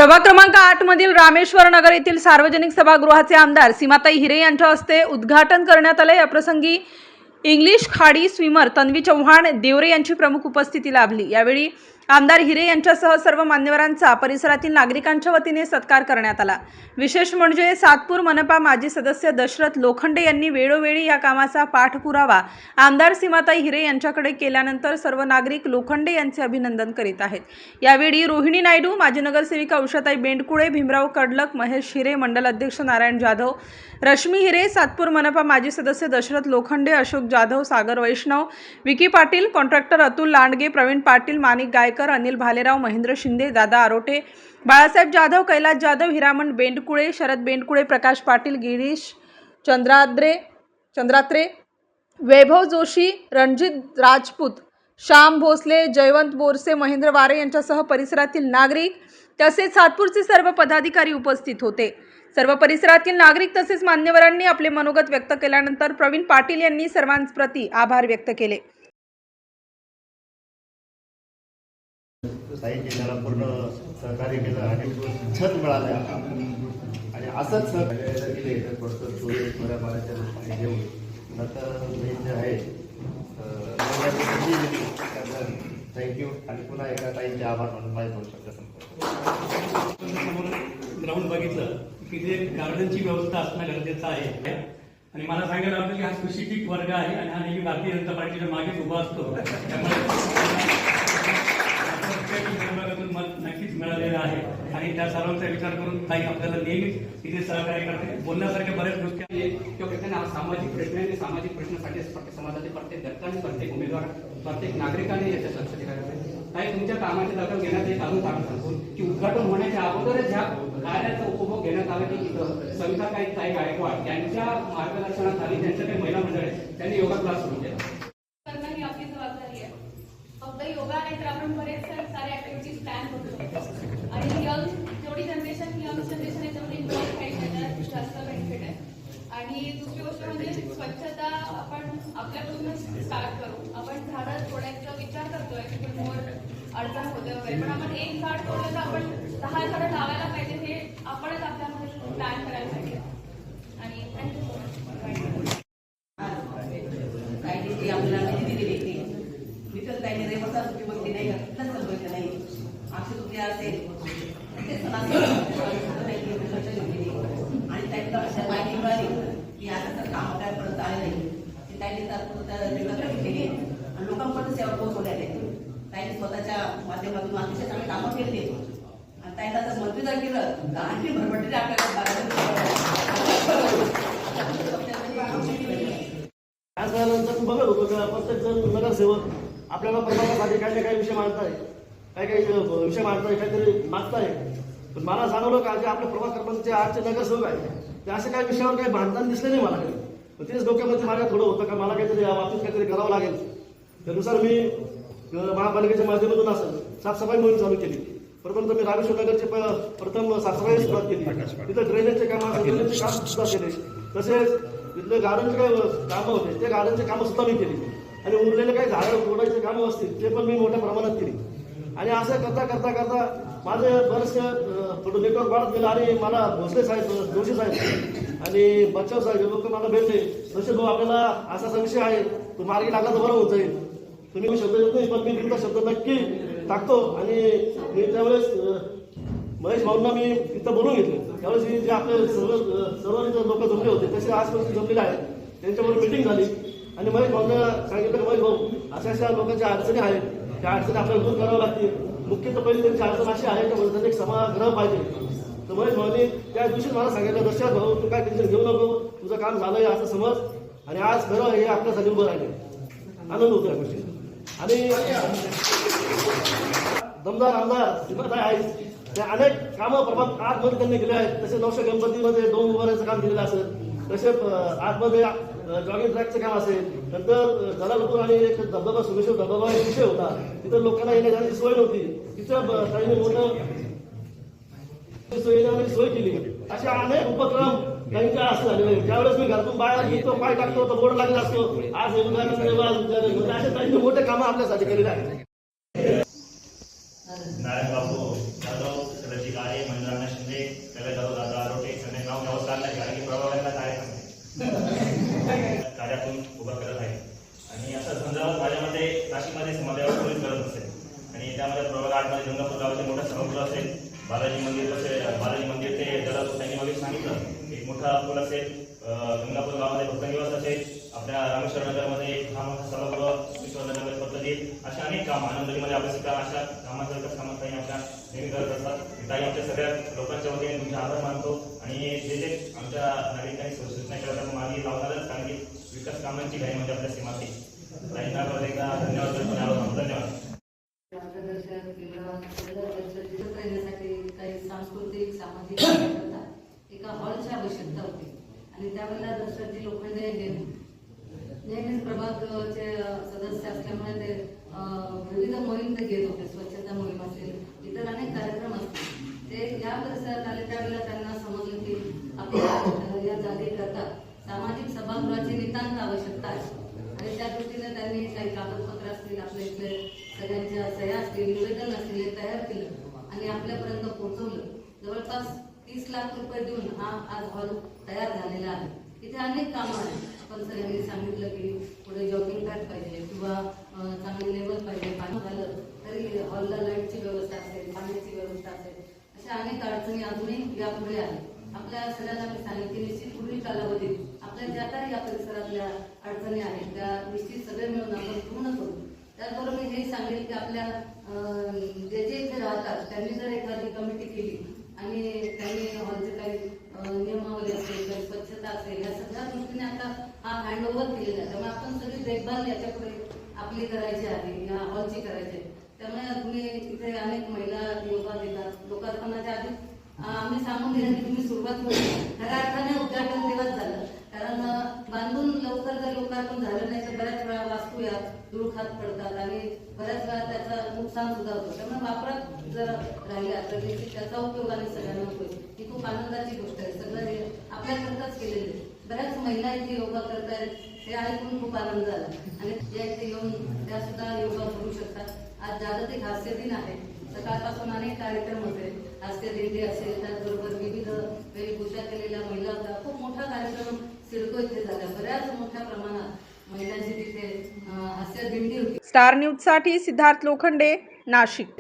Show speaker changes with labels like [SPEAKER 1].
[SPEAKER 1] प्रभाग क्रमांक 8 मधील रामेश्वर नगर येथील सार्वजनिक सभागृहाचे आमदार सीमाताई हिरे यांच्या हस्ते उद्घाटन करण्यात आले। याप्रसंगी इंग्लिश खाडी स्विमर तन्वी चव्हाण देवरे यांची प्रमुख उपस्थिती लाभली। यावेळी आमदार हिरे यांच्यासह सर्व मान्यवरांचा परिसरातील नागरिकांच्या वतीने सत्कार करण्यात आला। विशेष म्हणजे सातपूर मनपा माजी सदस्य दशरथ लोखंडे यांनी वेळोवेळी या कामाचा पाठपुरावा आमदार सीमाताई हिरे यांच्याकडे केल्यानंतर सर्व नागरिक लोखंडे यांचे अभिनंदन करीत आहेत। यावेळी रोहिणी नायडू, माजी नगरसेविका उषाताई बेंडकुळे, भीमराव कडलक, महेश हिरे, मंडल अध्यक्ष नारायण जाधव, रश्मी हिरे, सातपूर मनपा माजी सदस्य दशरथ लोखंडे, अशोक जाधव, सागर वैष्णव, विकी पाटील, कॉन्ट्रॅक्टर अतुल लांडगे, प्रवीण पाटील, माणिक गायकर, अनिल भालेराव, महेंद्र शिंदे, दादा आरोटे, बाळासाहेब जाधव, कैलास जाधव, हिरामण बेंडकुळे, शरद बेंडकुळे, प्रकाश पाटील, गिरीश चंद्रात्रे, वैभव जोशी, रणजित राजपूत, श्याम भोसले, जयवंत बोरसे, महेंद्र वारे यांच्यासह परिसरातील नागरिक तसेच सातपूरचे सर्व पदाधिकारी उपस्थित होते। सर्व परिसरातील नागरिक तसेच मान्यवरांनी आपले मनोगत व्यक्त केल्यानंतर प्रवीण पाटील यांनी सर्वांप्रती आभार व्यक्त केले।
[SPEAKER 2] त्याला पूर्ण सहकार्य केलं आणि छत मिळालं आणि असंच थोड्या पाण्याच्या पाणी घेऊन नंतर जे आहे थँक्यू आणि पुन्हा एका ताईंचे आभार म्हणून माझे 2 शब्द संपतो।
[SPEAKER 3] ग्राउंड बघितलं की तिथे गार्डनची व्यवस्था असणं गरजेचं आहे आणि मला सांगायला आवडेल की हा सुशिक्षित वर्ग आहे आणि हा नेहमी भारतीय जनता पार्टीच्या मागेच उभा असतो, त्यामुळे मत नक्कीच मिळालेलं आहे आणि त्या सर्वांचा विचार करून ताई आपल्याला नेहमीच इथे सहकार्य करते। बोलण्यासारख्या बऱ्याच गोष्टी आहेत किंवा त्यांना सामाजिक प्रश्न आहे, सामाजिक प्रश्नासाठी समाजाचे प्रत्येक घटकाने, प्रत्येक उमेदवार, प्रत्येक नागरिकाने याच्यात लक्ष दिलं पाहिजे। ताई तुमच्या कामाची दखल घेण्यात एक अजून सांगतो की उद्घाटन होण्याच्या अगोदरच ह्या कार्याचा उपभोग घेण्यात आला की सविता ताई गायकवाड यांच्या मार्गदर्शनाखाली त्यांच्या काही महिला मंडळ आहेत त्यांनी योगा क्लास सुरू केला।
[SPEAKER 4] ही आपली जबाबदारी आहे। फक्त योगा नाही तर आपण बरेच सारे ऍक्टिव्हिटीज प्लॅन करतो आणि जेवढी जनरेशन आहे तेवढी जास्त बेनिफिट आहे। आणि दुसरी गोष्ट म्हणजे स्वच्छता आपण आपल्याकडूनच स्टार्ट करू। आपण झाडं तोडायचा विचार करतोय की मोर अडचण होते वगैरे, पण आपण एक झाड तोडलं तर आपण 10 झाडं लावायला पाहिजे हे आपणच आपल्यामध्ये प्लॅन करायला पाहिजे। आणि
[SPEAKER 5] लोकांपर्यंत सेवा पोहोचवल्या त्यांनी स्वतःच्या माध्यमातून अतिशय चांगले कामं केले आणि त्यांना जर मंत्री जर केलं तर आणखी भरभरटीने
[SPEAKER 6] त्यानंतर बघत होतो का प्रत्येक जण नगरसेवक आपल्याला प्रभागासाठी काही ना काही विषय मांडताय, काही विषय मांडताय, काहीतरी मागताय। पण मला जाणवलं का जे आपल्या प्रभाग क्रमांकचे 8चे नगरसेवक आहे ते अशा काही विषयावर काही भांडताना दिसले नाही मला कधी। तेच डोक्यामध्ये माझ्या थोडं होतं का मला काहीतरी या बाबतीत काहीतरी करावं लागेल। त्यानुसार मी महापालिकेच्या माध्यमातून असं साफसफाई मोहीम चालू केली। प्रथम मी रामेश्वर नगरचे प्रथम साफसफाई सुरुवात केली, तिथं ड्रेनेजचे काम सुद्धा केले, तसेच तिथले गार्डनचे काही कामं होते ते गार्डनचे कामं सुद्धा मी केली आणि उरलेले काही झाडं तोडायचे कामं असतील ते पण मी मोठ्या प्रमाणात केली। आणि असं करता करता करता माझे बरेचसे थोडं नेटवर्क वाढत गेलं आणि मला भोसले साहेब, जोशी साहेब आणि बच्चाव साहेब हे लोक मला भेटले। तसे भाऊ आपल्याला असा विषय आहे तो मार्गी लागला तर बरं होत जाईल, तुम्ही शब्द देत नाही पण मी तुमचा शब्द नक्की टाकतो। आणि मी त्यावेळेस महेश भाऊंना मी इथं बोलून घेतलं। त्यावेळेस जे आपले सर्व लोक जमले होते तसे आजपासून जमलेले आहेत, त्यांच्याबरोबर मिटिंग झाली आणि महेश भाऊंना सांगितलं की महेश भाऊ अशा लोकांच्या अडचणी आहेत, त्या अडचणी आपल्याला दूर कराव्या लागतील। मुख्यतः पहिली त्यांची अडचण अशी आहे की त्यांना एक सभागृह पाहिजे। तर महेश भाऊनी त्या दिवशी मला सांगितलं दशरथ भाऊ तू काय टेन्शन घेऊ नको, तुझं काम झालंय असं समज आणि आज खरं हे आपल्यासाठी उभं राहिले। आनंद होतो या गोष्टी आणि दमदार आमदार सीमाताई आहेत त्या अनेक कामं प्रभाग 8 मध्ये त्यांनी केले आहेत। तसे 900 गणपतीमध्ये 2 उभारायचं काम केलेलं असेल, तसे 8 मध्ये जॉगिंग ट्रॅकचं काम असेल, नंतर जलालपूर आणि एक धबधबा सुमेश्वर धबधबा एक विषय होता, तिथं लोकांना येण्या जाण्याची सोय नव्हती, तिथं त्यांनी मोठं सोय केली। असे अनेक उपक्रम त्यांच्या असं झालेले। ज्यावेळेस मी घरातून बाहेर येतो पाय टाकतो तर बोर्ड लागला असतो आज असे काही मोठे कामं आपल्यासाठी केलेले आहेत।
[SPEAKER 2] नारायण बापू जाधव, सदस्य कार्य
[SPEAKER 7] बालाजी मंदिर ते जळगाव त्यांनी मला सांगितलं एक मोठा पूल असेल, गंगापूर गावामध्ये भक्त निवास असेल, आपल्या रामेश्वर नगरमध्ये एक मोठा सभागृह, विश्वनगरमध्ये पद्धती, अशा अनेक कामं, आनंदरीमध्ये अभ्यास करा, अशा कामांसारखं कामं ताई आपल्या नेहमी करत असतात. ताई आमच्या सगळ्या लोकांच्या वतीने तुमचे आभार मानतो आणि जे आमच्या नागरिकांनी सूचना केल्या त्या मागे लावणारच, कारण की विकास कामांची घाई म्हणजे आपल्या सीमाती. ताईंना परत एकदा धन्यवाद. धन्यवाद.
[SPEAKER 8] मार्गदर्शक किंवा काही सांस्कृतिक सामाजिक कार्यकर्ता एका हॉलची आवश्यकता होती आणि त्यावेळेला दशरथजी लोखंडे हे नेहमीच प्रभागचे सदस्य असल्यामुळे ते विविध मोहीम ते घेत होते. स्वच्छता मोहीम असेल, इतर अनेक कार्यक्रम असतील. ते या परिसरात आले त्यावेळेला त्यांना समजलं की आपल्या या जागेकरता सामाजिक सभागृहाची नितांत आवश्यकता आहे आणि त्या दृष्टीने त्यांनी काही कागदपत्र असतील, आपल्या इथले सगळ्यांच्या सह्या असतील, निवेदन असतील, हे तयार केलं आणि आपल्यापर्यंत पोहोचवलं. जवळपास 30 लाख रुपये देऊन हा आज हॉल तयार झालेला आहे. इथे अनेक कामं आहेत. आपण सगळ्यांनी सांगितलं की पुढे जॉगिंग ट्रॅक पाहिजे किंवा चांगली लेवल पाहिजे. पाणी झालं तरी हॉलला लाईटची व्यवस्था असेल, पाण्याची व्यवस्था असेल, अशा अनेक अडचणी अजूनही यापुढे आहेत. आपल्या सगळ्यांना मी सांगेन की निश्चित पुढील कालावधीत आपल्या ज्या काही या परिसरातल्या अडचणी आहेत त्या निश्चित सगळे मिळून आपण पूर्ण करू. त्याचबरोबर मी हेही सांगेन की आपल्या जे इथे राहतात त्यांनी जर एखादी कमिटी केली आणि त्यांनी हॉलचे काही नियमावली असेल, काही स्वच्छता असेल, या सगळ्या दृष्टीने आता हा हँडओव्हर केलेला आहे. त्यामुळे आपण सगळी देखभाल याच्यापुढे आपली करायची आहे, या हॉलची करायची आहे. त्यामुळे तुम्ही इथे अनेक महिला योगा देतात. लोकार्पणाच्या आधी आम्ही सांगून दिलं की तुम्ही सुरुवात करू. खऱ्या अर्थाने उद्घाटन तेव्हाच झालं, कारण बांधून लवकर जर लोकार्पण झालं नाही तर बऱ्याच वेळा वास्तू या दुरुखात पडतात आणि बऱ्याच वेळा त्याचं नुकसान सुद्धा होतं. त्यामुळे वापरात जर राहिल्या तर त्याचा उपयोग आणि सगळ्यांना होईल. ही खूप आनंदाची गोष्ट आहे. सगळं हे आपल्याकरताच केलेलं आहे. बऱ्याच महिला इथे योगा करतायत, हे ऐकून खूप आनंद झाला आणि ज्या इथे येऊन त्या सुद्धा योगा करू शकतात. आज जागतिक हास्य दिन आहे. सकाळपासून अनेक कार्यक्रम होते. हास्य दिंडी असेल, त्याचबरोबर विविध वेशभूषा केलेल्या महिला होत्या. खूप मोठा कार्यक्रम सिडको इथे झाला. बऱ्याच मोठ्या प्रमाणात महिलांची तिथे हास्य दिंडी होती.
[SPEAKER 1] स्टार न्यूजसाठी सिद्धार्थ लोखंडे, नाशिक.